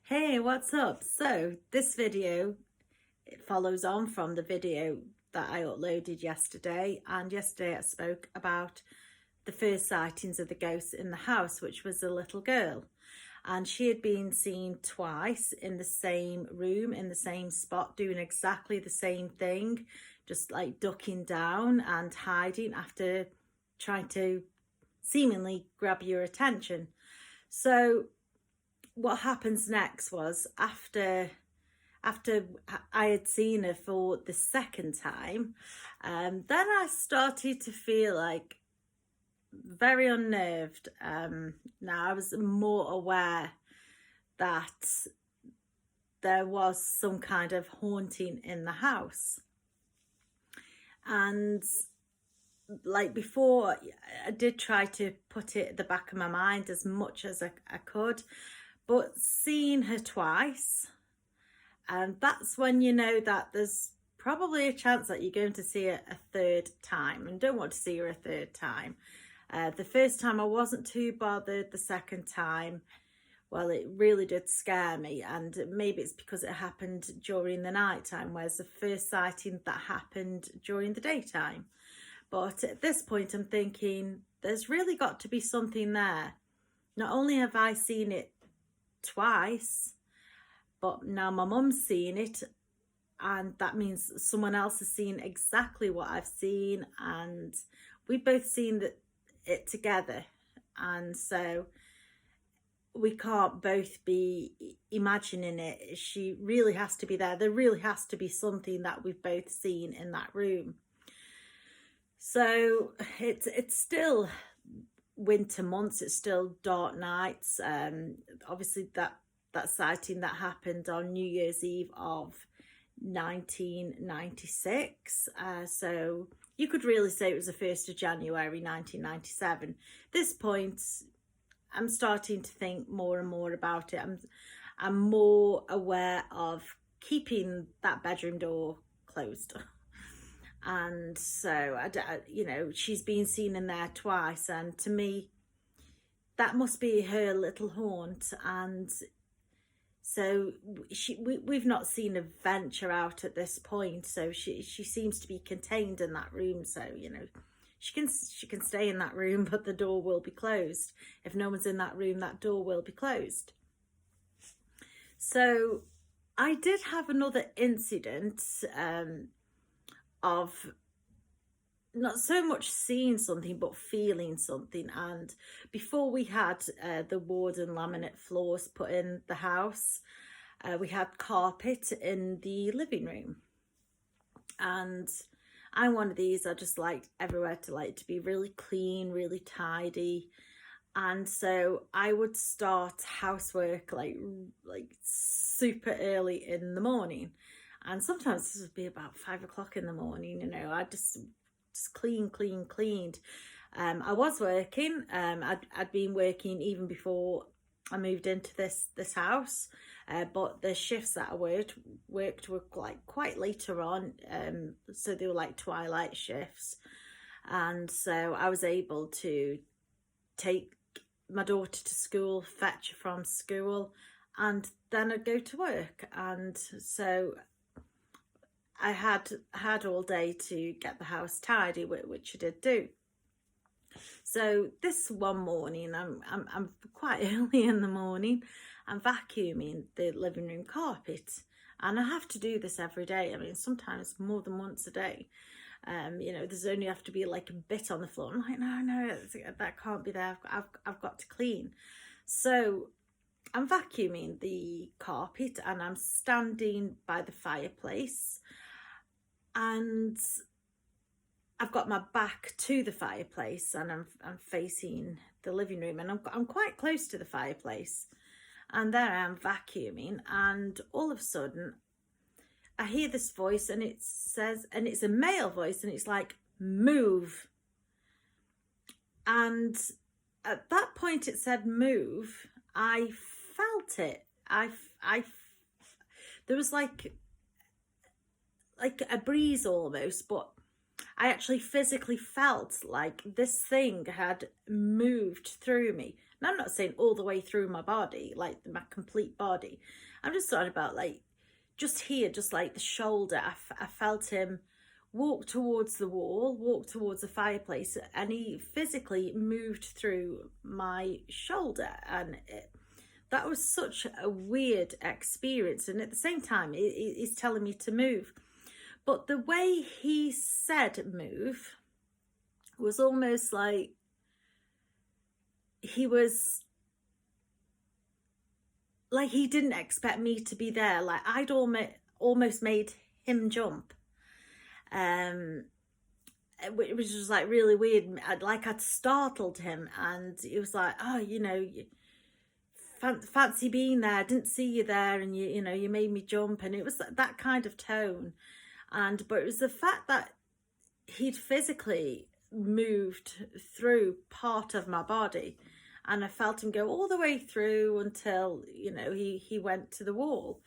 Hey, what's up? So this video, it follows on from the video that I uploaded yesterday, and yesterday I spoke about the first sightings of the ghost in the house, which was a little girl, and she had been seen twice in the same room, in the same spot, doing exactly the same thing, just like ducking down and hiding after trying to seemingly grab your attention. So what happens next was after I had seen her for the second time, then I started to feel like very unnerved. Now I was more aware that there was some kind of haunting in the house, and like before, I did try to put it at the back of my mind as much as I could, but seeing her twice, and that's when you know that there's probably a chance that you're going to see her a third time, and don't want to see her a third time. The first time I wasn't too bothered. The second time, well, it really did scare me, and maybe it's because it happened during the night time, whereas the first sighting that happened during the daytime. But at this point I'm thinking there's really got to be something there. Not only have I seen it twice, but now my mum's seen it, and that means someone else has seen exactly what I've seen, and we've both seen it together, and so we can't both be imagining it. She really has to be there. There really has to be something that we've both seen in that room. So it's still winter months, it's still dark nights. Obviously that sighting that happened on New Year's Eve of 1996, so you could really say it was the 1st of January 1997. At this point I'm starting to think more and more about it. I'm more aware of keeping that bedroom door closed. And so she's been seen in there twice, and to me that must be her little haunt. And so we've not seen her venture out at this point, so she seems to be contained in that room. So she can stay in that room, but the door will be closed. If no one's in that room, that door will be closed. So I did have another incident of not so much seeing something but feeling something. And before we had the wood and laminate floors put in the house, we had carpet in the living room, and I'm one of these, I just like everywhere to be really clean, really tidy. And so I would start housework like super early in the morning, and sometimes this would be about 5 o'clock in the morning. I just cleaned. I was working. I'd been working even before I moved into this house, but the shifts that I worked were like quite later on, so they were like twilight shifts, and so I was able to take my daughter to school, fetch her from school, and then I'd go to work. And so I had all day to get the house tidy, which I did do. So this one morning, I'm quite early in the morning, I'm vacuuming the living room carpet, and I have to do this every day. I mean, sometimes more than once a day. There's only have to be like a bit on the floor. I'm like, no, that can't be there. I've got to clean. So I'm vacuuming the carpet, and I'm standing by the fireplace, and I've got my back to the fireplace, and I'm facing the living room, and I'm quite close to the fireplace, and there I am vacuuming, and all of a sudden I hear this voice, and it says, and it's a male voice, and it's like, move. And at that point it said move. I felt it. There was like a breeze almost, but I actually physically felt like this thing had moved through me. And I'm not saying all the way through my body, like my complete body. I'm just talking about like just here, just like the shoulder. I felt him walk towards the wall, walk towards the fireplace, and he physically moved through my shoulder. And that was such a weird experience. And at the same time, he's telling me to move. But the way he said move was almost like he was like he didn't expect me to be there. Like I'd almost made him jump. Which was just like really weird. I'd startled him, and it was like, oh, you know, fancy being there. I didn't see you there, and you know, you made me jump, and it was that kind of tone. But it was the fact that he'd physically moved through part of my body, and I felt him go all the way through until, you know, he went to the wall.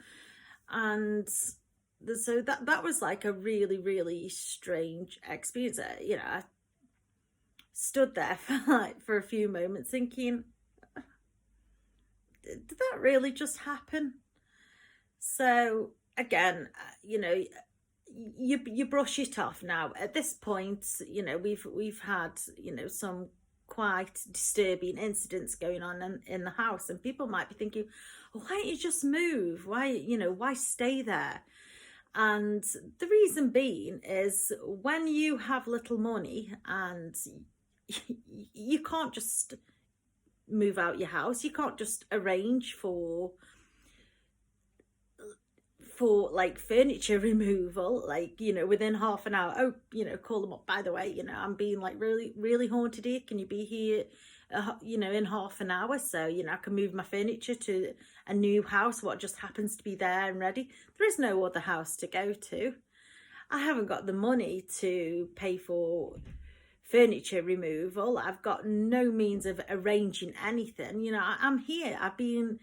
And so that was like a really, really strange experience. You know, I stood there for a few moments thinking, did that really just happen? So again, you know, you brush it off now. At this point, you know, we've had, you know, some quite disturbing incidents going on in the house, and people might be thinking, well, why don't you just move? Why, you know, why stay there? And the reason being is when you have little money and you can't just move out your house, you can't just arrange for like furniture removal, like, you know, within half an hour. Oh, you know, call them up, by the way, you know, I'm being like really, really haunted here. Can you be here, you know, in half an hour? So, you know, I can move my furniture to a new house, what just happens to be there and ready. There is no other house to go to. I haven't got the money to pay for furniture removal. I've got no means of arranging anything. You know, I'm here. I've been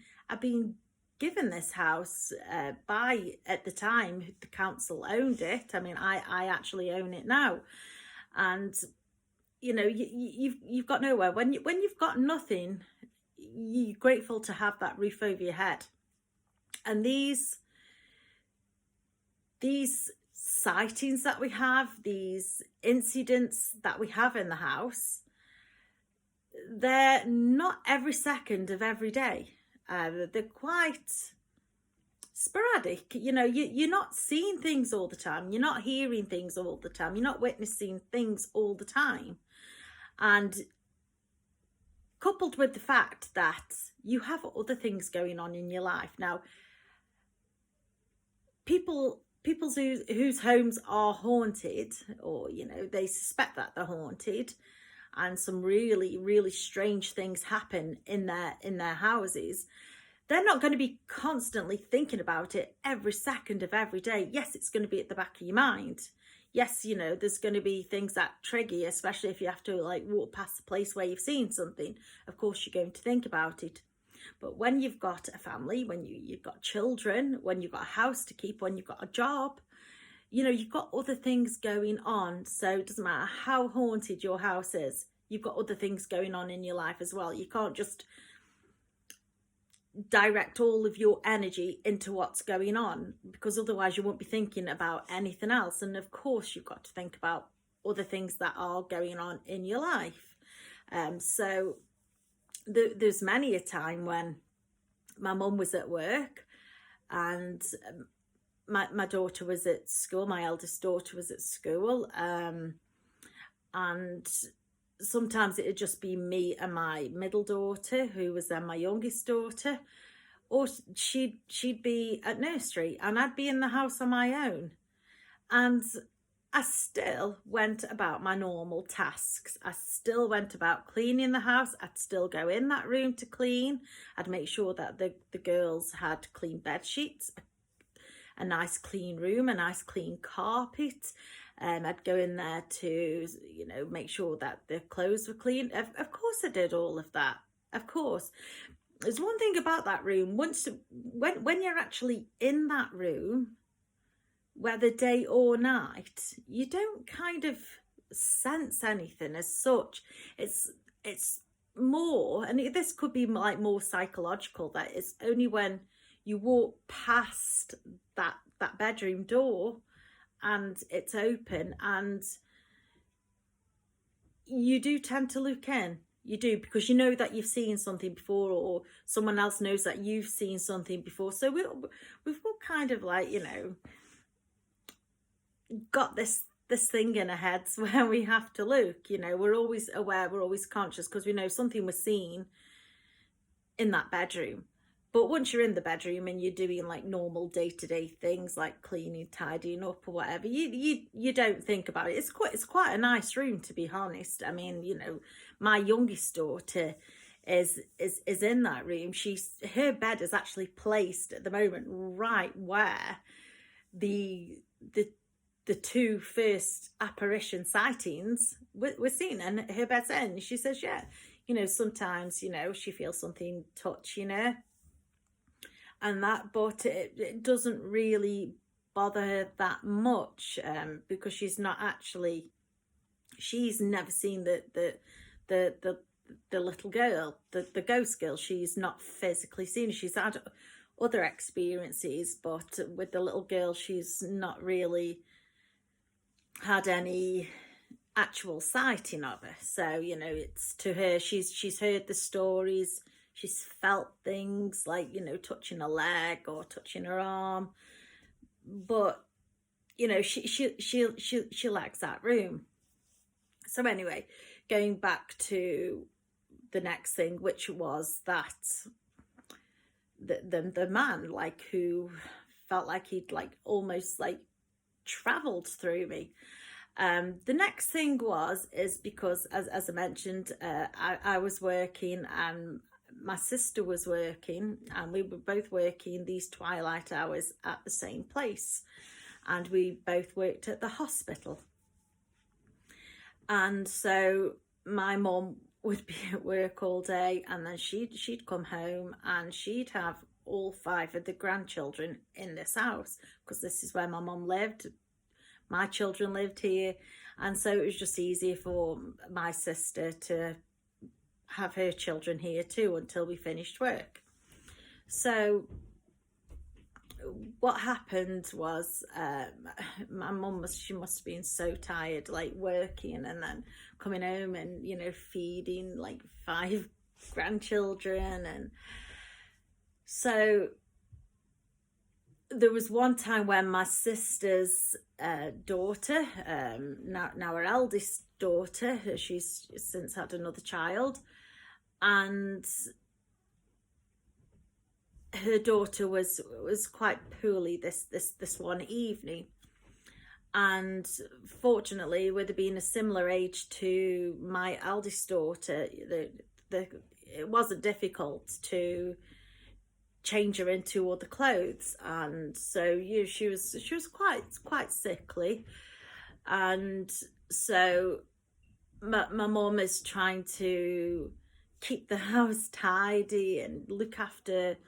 given this house by, at the time, the council owned it. I mean, I actually own it now. And, you know, you've got nowhere. When you've got nothing, you're grateful to have that roof over your head. And these sightings that we have, these incidents that we have in the house, they're not every second of every day. They're quite sporadic. You know, you're not seeing things all the time. You're not hearing things all the time. You're not witnessing things all the time. And coupled with the fact that you have other things going on in your life. Now, people whose homes are haunted, or, you know, they suspect that they're haunted, and some really, really strange things happen in their houses, they're not going to be constantly thinking about it every second of every day. Yes, it's going to be at the back of your mind. Yes, you know, there's going to be things that trigger you, especially if you have to like walk past a place where you've seen something. Of course, you're going to think about it. But when you've got a family, when you've got children, when you've got a house to keep, when you've got a job, you know, you've got other things going on. So it doesn't matter how haunted your house is, you've got other things going on in your life as well. You can't just direct all of your energy into what's going on, because otherwise you won't be thinking about anything else. And of course, you've got to think about other things that are going on in your life. So there's many a time when my mum was at work and my daughter was at school, my eldest daughter was at school, and sometimes it'd just be me and my middle daughter, who was then my youngest daughter, or she'd be at nursery and I'd be in the house on my own. And I still went about my normal tasks. I still went about cleaning the house. I'd still go in that room to clean. I'd make sure that the girls had clean bed sheets, a nice clean room, a nice clean carpet. I'd go in there to, you know, make sure that the clothes were clean. Of course I did all of that. Of course. There's one thing about that room. When you're actually in that room, whether day or night, you don't kind of sense anything as such. It's more, and this could be like more psychological, that it's only when you walk past that bedroom door and it's open, and you do tend to look in. You do, because you know that you've seen something before, or someone else knows that you've seen something before. So we've got kind of like, you know, got this thing in our heads where we have to look. You know, we're always aware, we're always conscious, because we know something was seen in that bedroom. But once you're in the bedroom and you're doing like normal day-to-day things like cleaning, tidying up or whatever, you don't think about it. It's quite a nice room, to be honest. I mean, you know, my youngest daughter is in that room. Her bed is actually placed at the moment right where the two first apparition sightings were seen, and her bed's in. She says, yeah, you know, sometimes, you know, she feels something touching her and that, but it doesn't really bother her that much, because she's never seen the little girl, the ghost girl. She's not physically seen her. She's had other experiences, but with the little girl, she's not really had any actual sighting of her. So, you know, it's to her, she's heard the stories, she's felt things like, you know, touching a leg or touching her arm, but you know, she likes that room. So anyway, going back to the next thing, which was that the man, like, who felt like he'd like almost like traveled through me. The next thing is because, as I mentioned, I was working and my sister was working, and we were both working these twilight hours at the same place, and we both worked at the hospital. And so my mum would be at work all day, and then she'd come home and she'd have all 5 of the grandchildren in this house, because this is where my mum lived. My children lived here, and so it was just easier for my sister to have her children here too until we finished work. So what happened was, my mum she must have been so tired, like working and then coming home and, you know, feeding like 5 grandchildren. And so there was one time when my sister's daughter, now her eldest daughter, she's since had another child, and her daughter was quite poorly this one evening. And fortunately, with her being a similar age to my eldest daughter, it wasn't difficult to change her into other clothes. And so she was quite sickly, and so my mum is trying to keep the house tidy and look after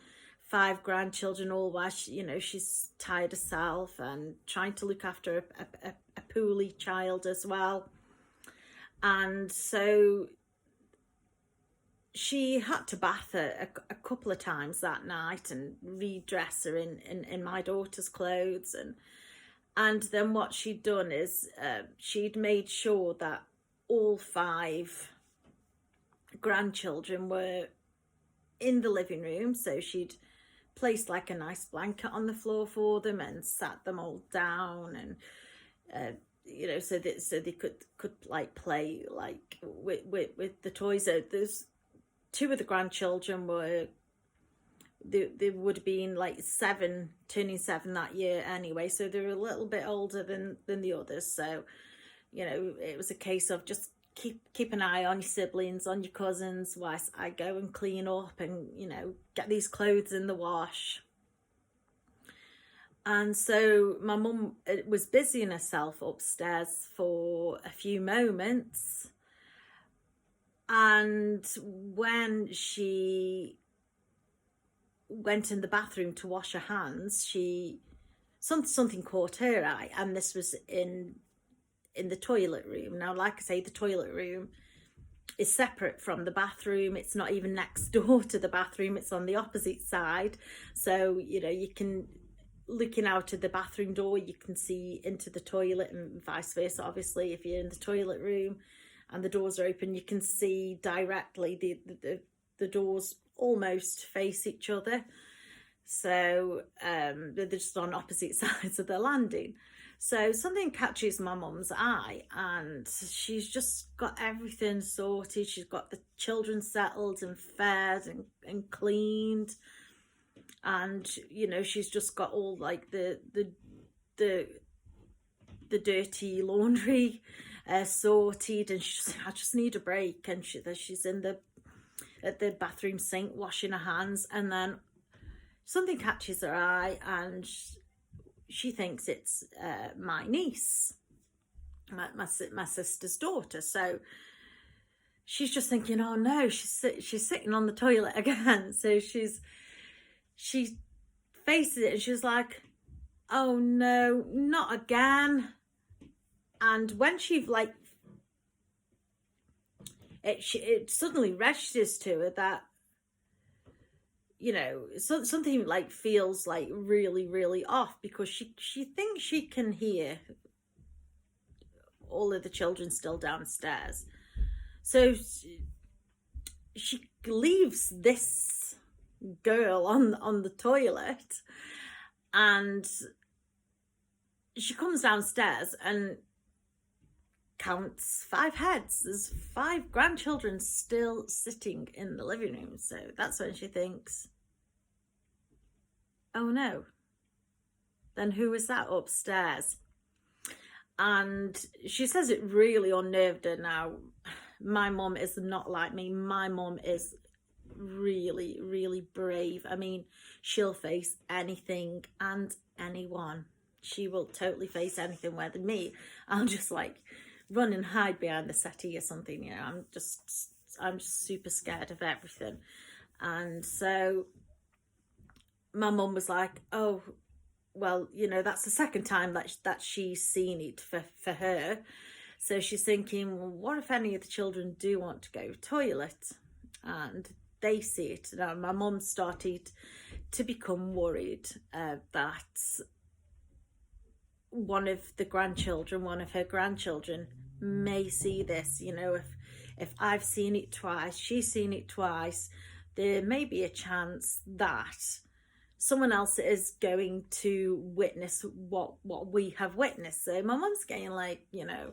5 grandchildren, all while she's tired herself, and trying to look after a poorly child as well. And so she had to bath her a couple of times that night and redress her in my daughter's clothes. And then what she'd done is, she'd made sure that all 5 grandchildren were in the living room. So she'd placed like a nice blanket on the floor for them and sat them all down, and so they could like play like with the toys. There's 2 of the grandchildren they would have been like 7, turning 7 that year anyway, so they were a little bit older than the others. So it was a case of just keep an eye on your siblings, on your cousins, whilst I go and clean up and get these clothes in the wash. And so my mum was busying herself upstairs for a few moments, and when she went in the bathroom to wash her hands, something caught her eye, and this was in the toilet room. Now, like I say, the toilet room is separate from the bathroom. It's not even next door to the bathroom, it's on the opposite side. So, you know, you can, looking out of the bathroom door, you can see into the toilet, and vice versa. Obviously, if you're in the toilet room and the doors are open, you can see directly. The doors almost face each other. So they're just on opposite sides of the landing. So something catches my mum's eye, and she's just got everything sorted. She's got the children settled and fed and cleaned, and you know, she's just got all like the dirty laundry sorted, and she's, I just need a break. And she's in at the bathroom sink washing her hands, and then something catches her eye, and she thinks it's my niece, my sister's daughter. So she's just thinking, oh no, she's sitting on the toilet again. So she faces it, and she's like, oh no, not again. And when she like, it suddenly registers to her that, you know, something like feels like really, really off, because she thinks she can hear all of the children still downstairs. So she leaves this girl on the toilet, and she comes downstairs and counts 5 heads. There's 5 grandchildren still sitting in the living room. So that's when she thinks, oh no, then who was that upstairs? And she says it really unnerved her. Now, my mum is not like me. My mum is really, really brave. I mean, she'll face anything and anyone. She will totally face anything. Whether me, I'll just like run and hide behind the settee or something. You know, I'm just super scared of everything. And so my mum was like, oh, well, you know, that's the second time that she's seen it for her. So she's thinking, well, what if any of the children do want to go to the toilet and they see it? Now, my mum started to become worried that one of her grandchildren may see this. You know, if I've seen it twice, she's seen it twice, there may be a chance that someone else is going to witness what we have witnessed. So my mum's getting like, you know,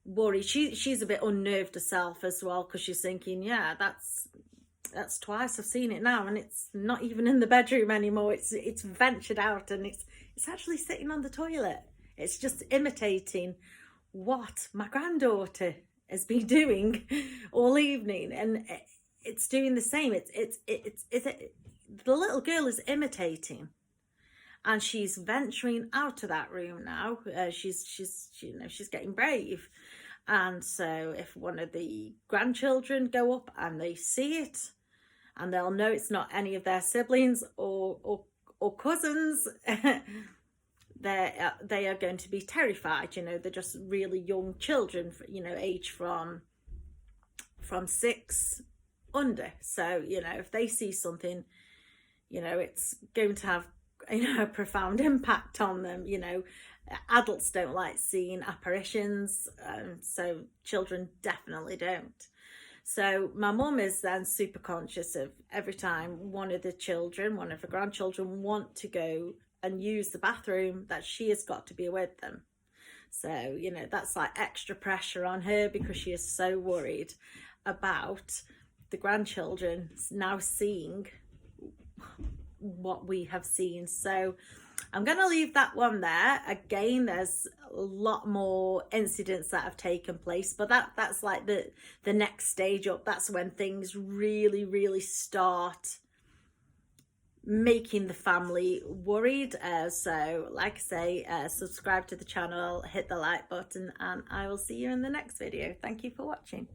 worried. She's a bit unnerved herself as well, because she's thinking, yeah, that's twice I've seen it now, and it's not even in the bedroom anymore. It's ventured out, and it's actually sitting on the toilet. It's just imitating what my granddaughter has been doing all evening, and it's doing the same. The little girl is imitating, and she's venturing out of that room now. She's you know, she's getting brave. And so if one of the grandchildren go up and they see it, and they'll know it's not any of their siblings or cousins, they are going to be terrified. You know, they're just really young children, you know, age from 6 under. So, you know, if they see something, you know, it's going to have, you know, a profound impact on them. You know, adults don't like seeing apparitions, so children definitely don't. So my mum is then super conscious of every time one of her grandchildren want to go and use the bathroom, that she has got to be with them. So, you know, that's like extra pressure on her, because she is so worried about the grandchildren now seeing what we have seen. So I'm going to leave that one there. Again, there's a lot more incidents that have taken place, but that's like the next stage up. That's when things really, really start making the family worried. So like I say, subscribe to the channel, hit the like button, and I will see you in the next video. Thank you for watching.